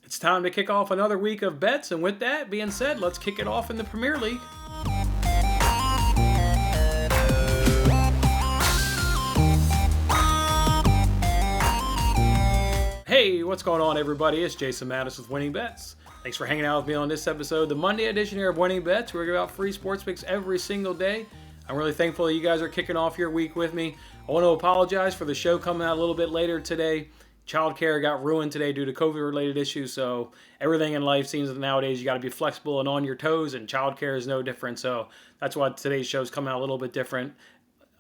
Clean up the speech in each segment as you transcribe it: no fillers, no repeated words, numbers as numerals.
It's time to kick off another week of bets, and with that being said, let's kick it off in the Premier League. Hey, what's going on, everybody? It's Jason Mattis with Winning Bets. Thanks for hanging out with me on this episode, the Monday edition here of Winning Bets. We're giving out free sports picks every single day. I'm really thankful that you guys are kicking off your week with me. I want to apologize for the show coming out a little bit later today. Childcare got ruined today due to COVID-related issues, so everything in life seems that nowadays you got to be flexible and on your toes, and childcare is no different. So that's why today's show's coming out a little bit different.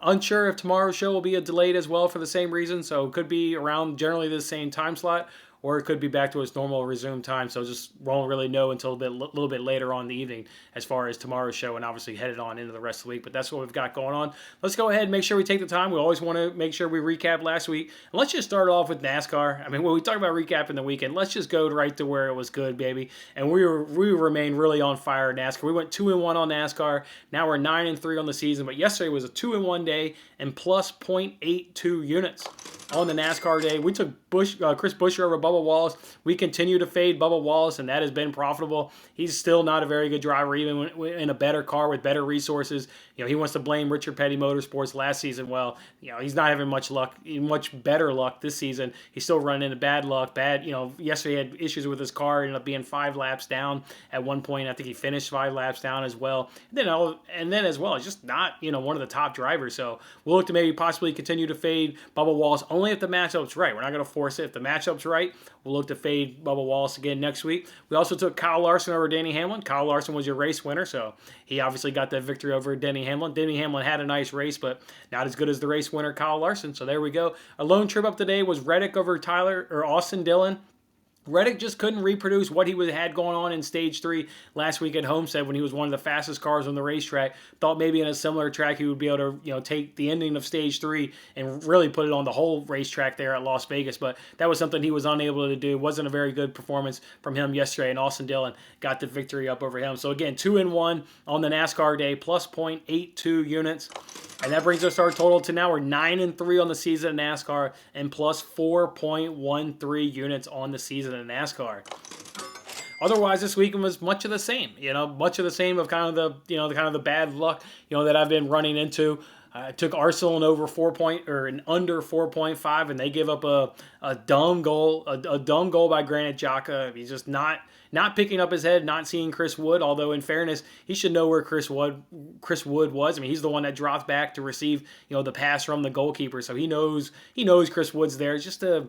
Unsure if tomorrow's show will be delayed as well for the same reason, so it could be around generally the same time slot, or it could be back to its normal resumed time. So just won't really know until a little bit later on in the evening as far as tomorrow's show, and obviously headed on into the rest of the week. But that's what we've got going on. Let's go ahead and make sure we take the time. We always want to make sure we recap last week. And let's just start off with NASCAR. I mean, when we talk about recapping the weekend, let's just go right to where it was good, baby. And we remain really on fire at NASCAR. We went 2-1 on NASCAR. Now we're 9-3 on the season. But yesterday was a 2-1 day and plus 0.82 units. On the NASCAR day, we took Chris Buescher over Bubba Wallace. We continue to fade Bubba Wallace, and that has been profitable. He's still not a very good driver, even in a better car with better resources. You know, he wants to blame Richard Petty Motorsports last season. Well, you know, he's not having much better luck this season. He's still running into bad luck. Yesterday he had issues with his car. Ended up being 5 laps down at one point. I think he finished 5 laps down as well. And then as well, he's just not, one of the top drivers. So we'll look to maybe possibly continue to fade Bubba Wallace only if the matchup's right. We're not going to force it. If the matchup's right, we'll look to fade Bubba Wallace again next week. We also took Kyle Larson over Denny Hamlin. Kyle Larson was your race winner, so he obviously got that victory over Denny Hamlin. Denny Hamlin had a nice race, but not as good as the race winner, Kyle Larson. So there we go. A lone trip up today was Reddick over Austin Dillon. Reddick just couldn't reproduce what he had going on in Stage 3 last week at Homestead when he was one of the fastest cars on the racetrack. Thought maybe in a similar track he would be able to, take the ending of Stage 3 and really put it on the whole racetrack there at Las Vegas. But that was something he was unable to do. It wasn't a very good performance from him yesterday, and Austin Dillon got the victory up over him. So again, 2-1 on the NASCAR day, plus 0.82 units. And that brings us our total to now we're 9-3 on the season in NASCAR and plus 4.13 units on the season in NASCAR. Otherwise, this weekend was much of the same. Much of the same of kind of the bad luck, that I've been running into. I took Arsenal in over under 4.5, and they give up a dumb goal, a dumb goal by Granit Xhaka. He's just not picking up his head, not seeing Chris Wood. Although in fairness, he should know where Chris Wood was. I mean, he's the one that dropped back to receive the pass from the goalkeeper, so he knows Chris Wood's there. Just a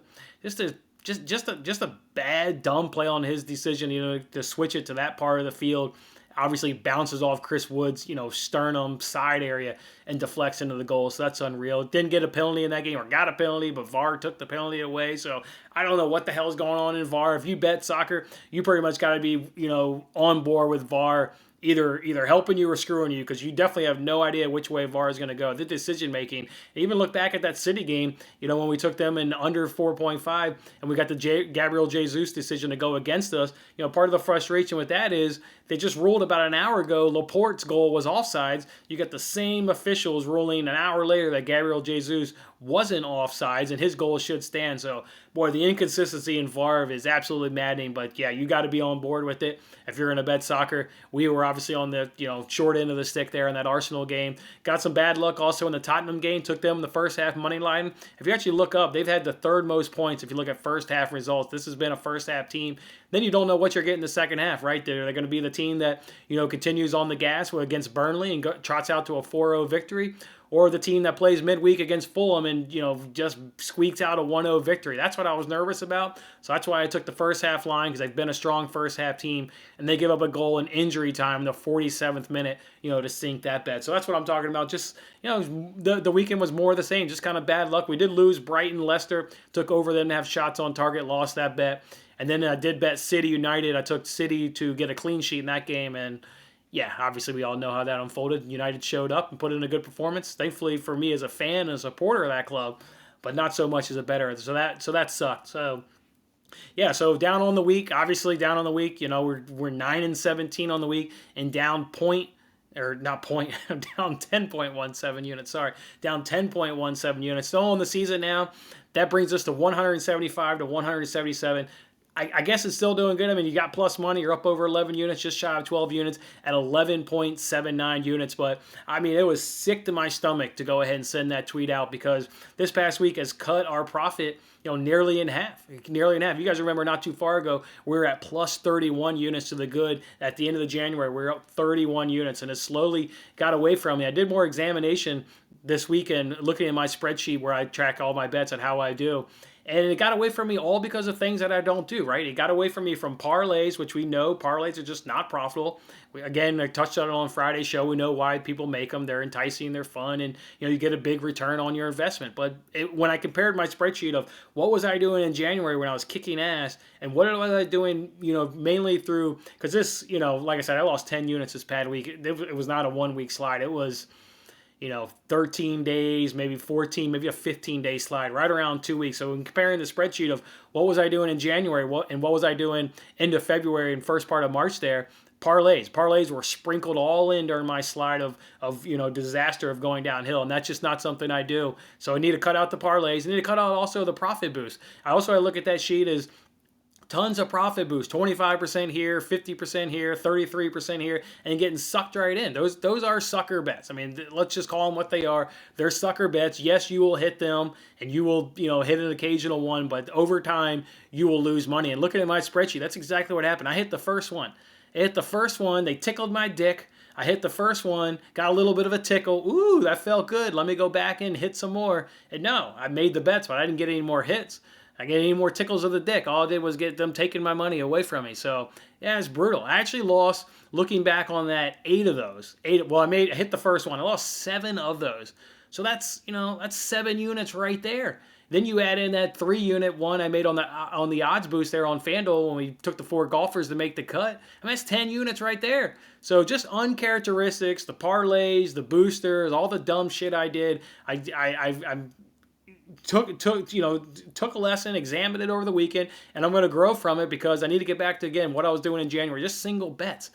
bad, dumb play on his decision, to switch it to that part of the field. Obviously bounces off Chris Wood's, sternum side area and deflects into the goal. So that's unreal. Didn't get a penalty in that game, or got a penalty, but VAR took the penalty away. So I don't know what the hell is going on in VAR. If you bet soccer, you pretty much got to be, on board with VAR. Either helping you or screwing you, because you definitely have no idea which way VAR is going to go. The decision making. Even look back at that City game, when we took them in under 4.5 and we got the Gabriel Jesus decision to go against us. Part of the frustration with that is they just ruled about an hour ago Laporte's goal was offsides. You got the same officials ruling an hour later that Gabriel Jesus wasn't offsides and his goal should stand. So, boy, the inconsistency in VAR is absolutely maddening. But, yeah, you got to be on board with it if you're going to bet soccer. We were obviously on the short end of the stick there in that Arsenal game. Got some bad luck also in the Tottenham game. Took them in the first half money line. If you actually look up, they've had the third most points if you look at first half results. This has been a first half team. Then you don't know what you're getting in the second half, right? They're going to be the team that continues on the gas against Burnley and trots out to a 4-0 victory, or the team that plays midweek against Fulham and just squeaks out a 1-0 victory. That's what I was nervous about. So that's why I took the first half line, because they've been a strong first half team, and they give up a goal in injury time in the 47th minute, to sink that bet. So that's what I'm talking about. Just the weekend was more of the same, just kind of bad luck. We did lose Brighton. Leicester took over them to have shots on target, lost that bet. And then I did bet City United. I took City to get a clean sheet in that game, and yeah, obviously we all know how that unfolded. United showed up and put in a good performance. Thankfully for me as a fan and a supporter of that club, but not so much as a bettor. So that sucked. So yeah, so down on the week. Obviously down on the week. We're 9-17 on the week and down down 10.17 units. Sorry, down 10.17 units. Still on the season now. That brings us to 175 to 177. I guess it's still doing good. I mean, you got plus money. You're up over 11 units, just shy of 12 units at 11.79 units. But, I mean, it was sick to my stomach to go ahead and send that tweet out because this past week has cut our profit, nearly in half. Nearly in half. You guys remember not too far ago, we were at plus 31 units to the good. At the end of the January, we were up 31 units, and it slowly got away from me. I did more examination this weekend looking at my spreadsheet where I track all my bets and how I do. And it got away from me all because of things that I don't do, right? It got away from me from parlays, which we know parlays are just not profitable. Again, I touched on it on Friday's show. We know why people make them. They're enticing, they're fun, and you get a big return on your investment. But when I compared my spreadsheet of what was I doing in January when I was kicking ass, and what was I doing, mainly through, because this, like I said, I lost 10 units this past week. It was not a 1 week slide. It was 13 days, maybe 14, maybe a 15-day slide, right around 2 weeks. So in comparing the spreadsheet of what was I doing in January and what was I doing into February and first part of March there, parlays were sprinkled all in during my slide of disaster of going downhill, and that's just not something I do. So I need to cut out the parlays. I need to cut out also the profit boost. I look at that sheet as tons of profit boost, 25% here, 50% here, 33% here, and getting sucked right in. Those are sucker bets. I mean, let's just call them what they are. They're sucker bets. Yes, you will hit them, and you will hit an occasional one, but over time, you will lose money. And looking at my spreadsheet, that's exactly what happened. I hit the first one. They tickled my dick. I hit the first one, got a little bit of a tickle. Ooh, that felt good. Let me go back and hit some more. And no, I made the bets, but I didn't get any more hits. I get any more tickles of the dick. All I did was get them taking my money away from me. So, yeah, it's brutal. I actually lost, looking back on that, 8 of those. I hit the first one. I lost 7 of those. So that's 7 units right there. Then you add in that 3-unit one I made on the odds boost there on FanDuel when we took the 4 golfers to make the cut. I mean, that's 10 units right there. So just uncharacteristics, the parlays, the boosters, all the dumb shit I did. I'm took a lesson, examined it over the weekend, and I'm going to grow from it because I need to get back to, again, what I was doing in January. Just single bets,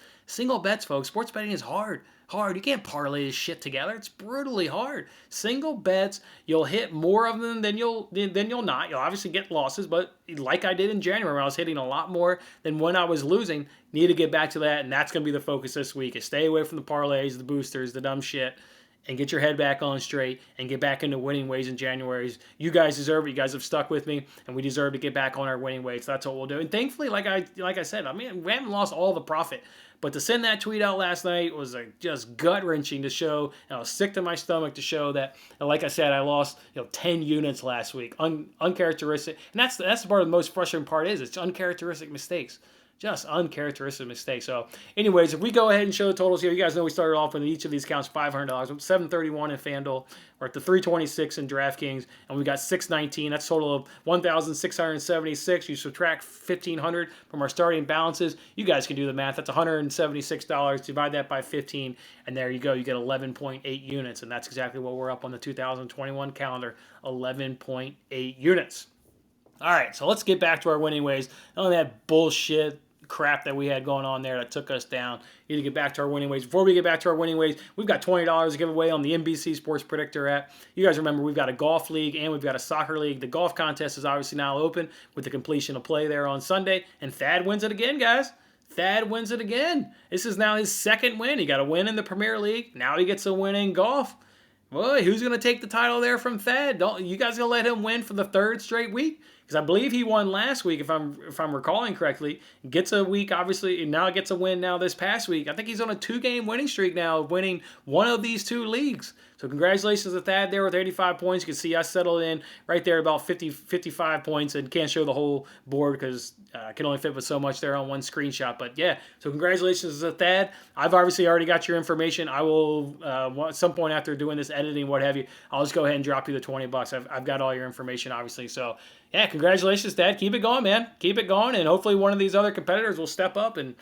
folks. Sports betting is hard. You can't parlay this shit together. It's brutally hard. Single bets, you'll hit more of them than you'll not. You'll obviously get losses, but like I did in January when I was hitting a lot more than when I was losing, need to get back to that, and that's going to be the focus this week, is stay away from the parlays, the boosters, the dumb shit, and get your head back on straight and get back into winning ways in January. You guys deserve it. You guys have stuck with me, and we deserve to get back on our winning ways. So that's what we'll do. And thankfully, like I said, I mean, we haven't lost all the profit, but to send that tweet out last night was just gut-wrenching to show, and I was sick to my stomach to show that, and like I said, I lost 10 units last week. Uncharacteristic. And that's the part of the most frustrating part is it's uncharacteristic mistakes. Just uncharacteristic mistake. So, anyways, if we go ahead and show the totals here, you guys know we started off with each of these counts $500. $731 in FanDuel. We're at the $326 in DraftKings, and we got $619. That's a total of $1,676. You subtract $1,500 from our starting balances. You guys can do the math. That's $176. Divide that by 15, and there you go. You get 11.8 units, and that's exactly what we're up on the 2021 calendar, 11.8 units. All right, so let's get back to our winning ways. None of that bullshit crap that we had going on there that took us down. We need to get back to our winning ways. Before we get back to our winning ways, we've got $20 to give away on the NBC Sports Predictor app. You guys remember we've got a golf league and we've got a soccer league. The golf contest is obviously now open with the completion of play there on Sunday. And Thad wins it again, guys. Thad wins it again. This is now his second win. He got a win in the Premier League. Now he gets a win in golf. Boy, who's going to take the title there from Thad? You guys going to let him win for the 3rd straight week? Because I believe he won last week, if I'm recalling correctly. Gets a week, obviously, and now gets a win now this past week. I think he's on a 2-game winning streak now of winning one of these 2 leagues. So congratulations to Thad there with 85 points. You can see I settled in right there about 55 points, and can't show the whole board because I can only fit with so much there on one screenshot. But yeah, so congratulations to Thad. I've obviously already got your information. I will, at some point after doing this editing, what have you, I'll just go ahead and drop you the $20. I've got all your information, obviously. So yeah, congratulations, Thad. Keep it going, man. Keep it going, and hopefully one of these other competitors will step up and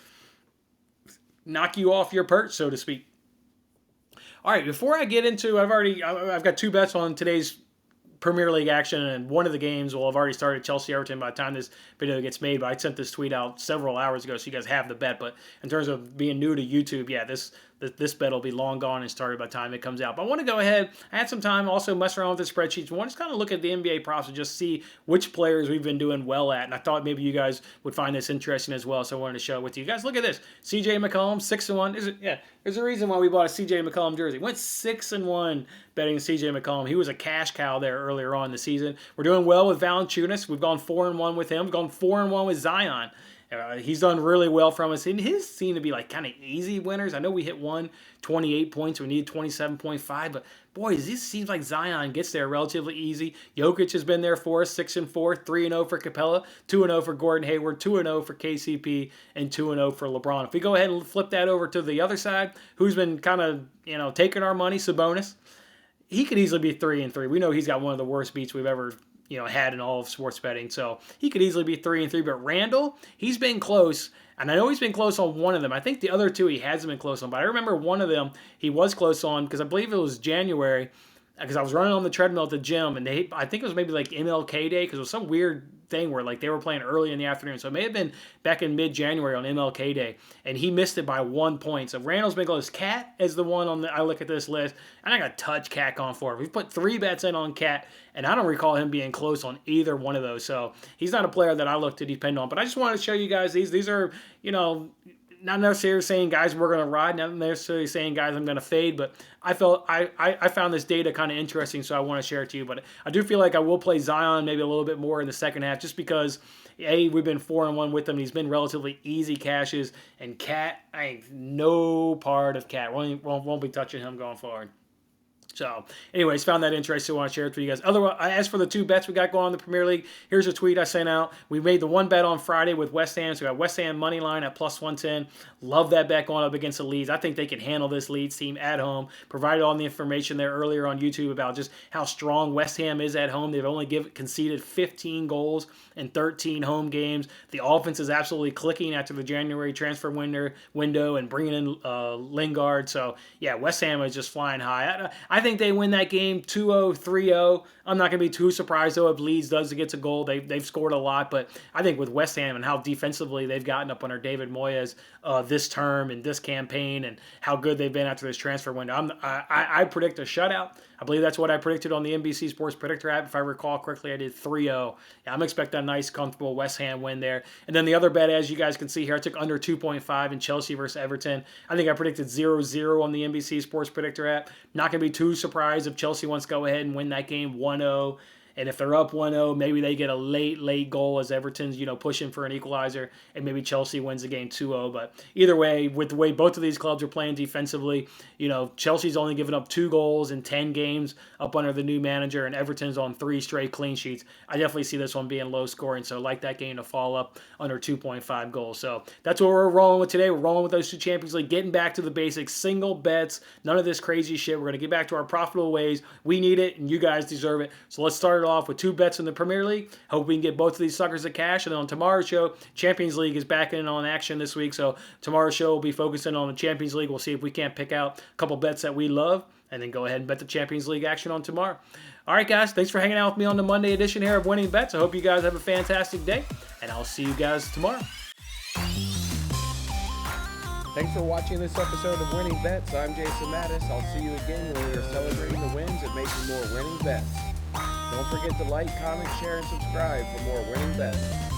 knock you off your perch, so to speak. All right, before I get into, I've got 2 bets on today's Premier League action, and one of the games will have already started, Chelsea Everton, by the time this video gets made. But I sent this tweet out several hours ago, so you guys have the bet. But in terms of being new to YouTube, yeah, this this bet will be long gone and started by the time it comes out. But I want to go ahead. I had some time also mess around with the spreadsheets. I want to just kind of look at the NBA props and just see which players we've been doing well at. And I thought maybe you guys would find this interesting as well, so I wanted to share it with you guys. Look at this. CJ McCollum, 6-1. There's a reason why we bought a CJ McCollum jersey. Went 6-1 betting CJ McCollum. He was a cash cow there earlier on in the season. We're doing well with Valanciunas. We've gone 4-1 with him. We've gone 4-1 with Zion. He's done really well from us. And his seem to be like kind of easy winners. I know we hit 28 points. We needed 27.5. But, boy, this seems like Zion gets there relatively easy. Jokic has been there for us, 6-4, 3-0 for Capella, 2-0 for Gordon Hayward, 2-0 for KCP, and 2-0 for LeBron. If we go ahead and flip that over to the other side, who's been kind of, taking our money, Sabonis, he could easily be 3-3. We know he's got one of the worst beats we've ever had in all of sports betting. So he could easily be 3-3. But Randall, he's been close. And I know he's been close on one of them. I think the other two he hasn't been close on. But I remember one of them he was close on because I believe it was January. Because I was running on the treadmill at the gym. And I think it was maybe like MLK Day. Because it was some weird thing where like they were playing early in the afternoon. So it may have been back in mid-January on MLK Day. And he missed it by 1 point. So Randall's been close. Cat is the one I look at this list. And I got to touch Cat on for it. We've put 3 bets in on Cat. And I don't recall him being close on either one of those. So he's not a player that I look to depend on. But I just wanted to show you guys these. These are, not necessarily saying guys we're going to ride, not necessarily saying guys I'm going to fade, but I found this data kind of interesting, so I want to share it to you. But I do feel like I will play Zion maybe a little bit more in the second half, just because we've been 4-1 with him. He's been relatively easy cashes, and Cat, I ain't no part of Cat. Won't be touching him going forward. So, anyways, found that interesting. I want to share it with you guys. Otherwise, as for the 2 bets we got going on in the Premier League, here's a tweet I sent out. We made the 1 bet on Friday with West Ham. So we got West Ham money line at plus 110. Love that bet going up against the Leeds. I think they can handle this Leeds team at home. Provided all the information there earlier on YouTube about just how strong West Ham is at home. They've only conceded 15 goals in 13 home games. The offense is absolutely clicking after the January transfer window and bringing in Lingard. So, yeah, West Ham is just flying high. I think they win that game 2-0, 3-0. I'm not going to be too surprised, though, if Leeds gets a goal. They've scored a lot, but I think with West Ham and how defensively they've gotten up under David Moyes this term and this campaign and how good they've been after this transfer window, I predict a shutout. I believe that's what I predicted on the NBC Sports Predictor app. If I recall correctly, I did 3-0. Yeah, I'm expecting a nice, comfortable West Ham win there. And then the other bet, as you guys can see here, I took under 2.5 in Chelsea versus Everton. I think I predicted 0-0 on the NBC Sports Predictor app. Not going to be too surprised if Chelsea wants to go ahead and win that game 1-0. And if they're up 1-0, maybe they get a late goal as Everton's, pushing for an equalizer, and maybe Chelsea wins the game 2-0. But either way, with the way both of these clubs are playing defensively, Chelsea's only given up 2 goals in 10 games up under the new manager, and Everton's on 3 straight clean sheets. I definitely see this one being low scoring, so I like that game to fall up under 2.5 goals. So that's what we're rolling with today. We're rolling with those 2 Champions League, getting back to the basics, single bets, none of this crazy shit. We're going to get back to our profitable ways. We need it, and you guys deserve it. So let's start off with 2 bets in the Premier League. Hope we can get both of these suckers to cash. And then on tomorrow's show, Champions League is back in on action this week. So tomorrow's show will be focusing on the Champions League. We'll see if we can't pick out a couple bets that we love and then go ahead and bet the Champions League action on tomorrow. All right, guys. Thanks for hanging out with me on the Monday edition here of Winning Bets. I hope you guys have a fantastic day, and I'll see you guys tomorrow. Thanks for watching this episode of Winning Bets. I'm Jason Mattis. I'll see you again when we are celebrating the wins and making more winning bets. Don't forget to like, comment, share, and subscribe for more winning bets.